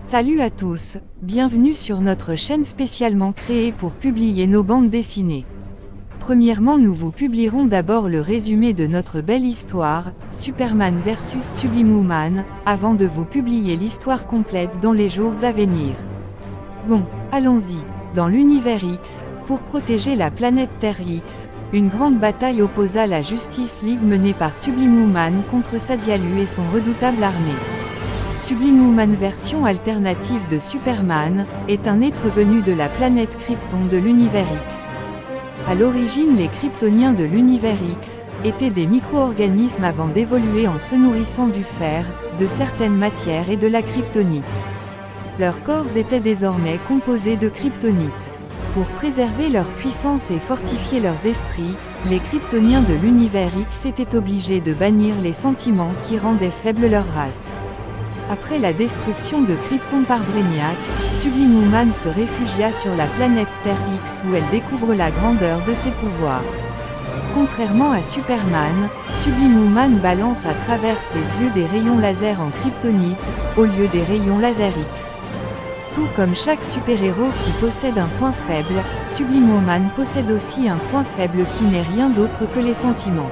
Salut à tous, bienvenue sur notre chaîne spécialement créée pour publier nos bandes dessinées. Premièrement, nous vous publierons d'abord le résumé de notre belle histoire, Superman vs Sublimewoman, avant de vous publier l'histoire complète dans les jours à venir. Bon, allons-y. Dans l'univers X, pour protéger la planète Terre X, une grande bataille opposa la Justice League menée par Sublimewoman contre Sadialu et son redoutable armée. Sublimewoman, version alternative de Superman, est un être venu de la planète Krypton de l'univers X. À l'origine, les Kryptoniens de l'univers X étaient des micro-organismes avant d'évoluer en se nourrissant du fer, de certaines matières et de la kryptonite. Leurs corps étaient désormais composés de kryptonite. Pour préserver leur puissance et fortifier leurs esprits, les Kryptoniens de l'univers X étaient obligés de bannir les sentiments qui rendaient faible leur race. Après la destruction de Krypton par Brainiac, Sublimewoman se réfugia sur la planète Terre X où elle découvre la grandeur de ses pouvoirs. Contrairement à Superman, Sublimewoman balance à travers ses yeux des rayons laser en kryptonite, au lieu des rayons laser X. Tout comme chaque super-héros qui possède un point faible, Sublimewoman possède aussi un point faible qui n'est rien d'autre que les sentiments.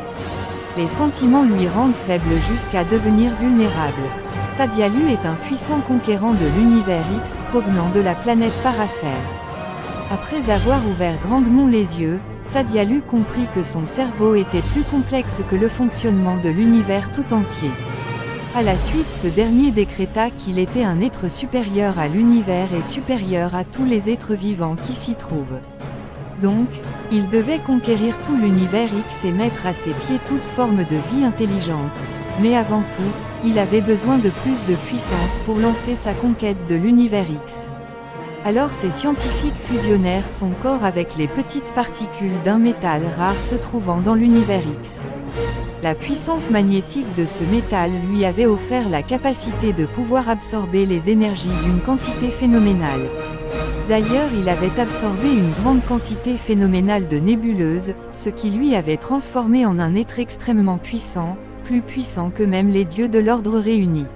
Les sentiments lui rendent faible jusqu'à devenir vulnérable. Sadialu est un puissant conquérant de l'univers X provenant de la planète Parafère. Après avoir ouvert grandement les yeux, Sadialu comprit que son cerveau était plus complexe que le fonctionnement de l'univers tout entier. À la suite, ce dernier décréta qu'il était un être supérieur à l'univers et supérieur à tous les êtres vivants qui s'y trouvent. Donc, il devait conquérir tout l'univers X et mettre à ses pieds toute forme de vie intelligente. Mais avant tout, il avait besoin de plus de puissance pour lancer sa conquête de l'univers X. Alors ces scientifiques fusionnèrent son corps avec les petites particules d'un métal rare se trouvant dans l'univers X. La puissance magnétique de ce métal lui avait offert la capacité de pouvoir absorber les énergies d'une quantité phénoménale. D'ailleurs, il avait absorbé une grande quantité phénoménale de nébuleuses, ce qui lui avait transformé en un être extrêmement puissant, plus puissant que même les dieux de l'ordre réunis.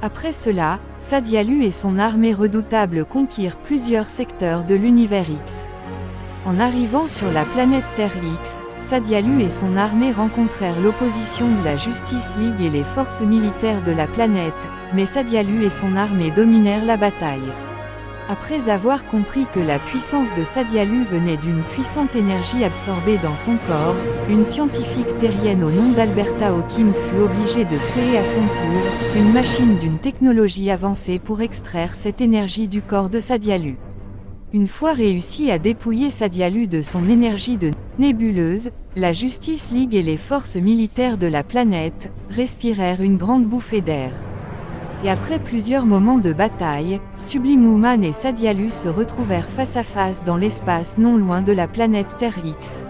Après cela, Sadialu et son armée redoutable conquirent plusieurs secteurs de l'univers X. En arrivant sur la planète Terre X, Sadialu et son armée rencontrèrent l'opposition de la Justice League et les forces militaires de la planète, mais Sadialu et son armée dominèrent la bataille. Après avoir compris que la puissance de Sadialu venait d'une puissante énergie absorbée dans son corps, une scientifique terrienne au nom d'Alberta Hawking fut obligée de créer à son tour une machine d'une technologie avancée pour extraire cette énergie du corps de Sadialu. Une fois réussi à dépouiller Sadialu de son énergie de nébuleuse, la Justice League et les forces militaires de la planète respirèrent une grande bouffée d'air. Et après plusieurs moments de bataille, Sublimewoman et Sadialu se retrouvèrent face à face dans l'espace non loin de la planète Terre X.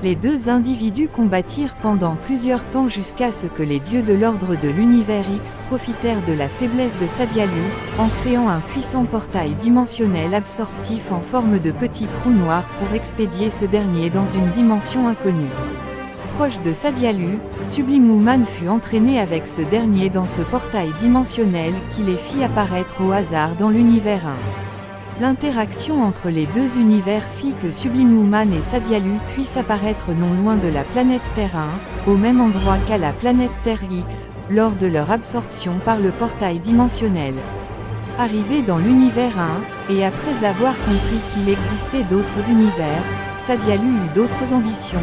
Les deux individus combattirent pendant plusieurs temps jusqu'à ce que les dieux de l'ordre de l'univers X profitèrent de la faiblesse de Sadialu, en créant un puissant portail dimensionnel absorptif en forme de petit trou noir pour expédier ce dernier dans une dimension inconnue. Proche de Sadialu, Sublimewoman fut entraînée avec ce dernier dans ce portail dimensionnel qui les fit apparaître au hasard dans l'univers 1. L'interaction entre les deux univers fit que Sublimewoman et Sadialu puissent apparaître non loin de la planète Terre 1, au même endroit qu'à la planète Terre X, lors de leur absorption par le portail dimensionnel. Arrivés dans l'univers 1, et après avoir compris qu'il existait d'autres univers, Sadialu eut d'autres ambitions,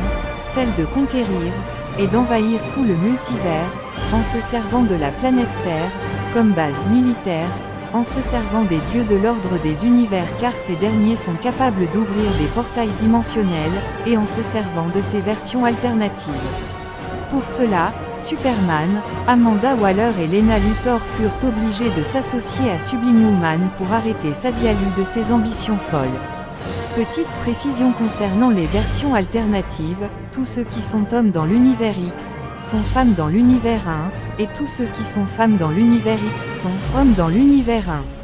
celle de conquérir, et d'envahir tout le multivers, en se servant de la planète Terre, comme base militaire, en se servant des dieux de l'ordre des univers car ces derniers sont capables d'ouvrir des portails dimensionnels, et en se servant de ces versions alternatives. Pour cela, Superman, Amanda Waller et Lena Luthor furent obligés de s'associer à Sublimewoman pour arrêter Sadialu de ses ambitions folles. Petite précision concernant les versions alternatives, tous ceux qui sont hommes dans l'univers X, sont femmes dans l'univers 1, et tous ceux qui sont femmes dans l'univers X sont hommes dans l'univers 1.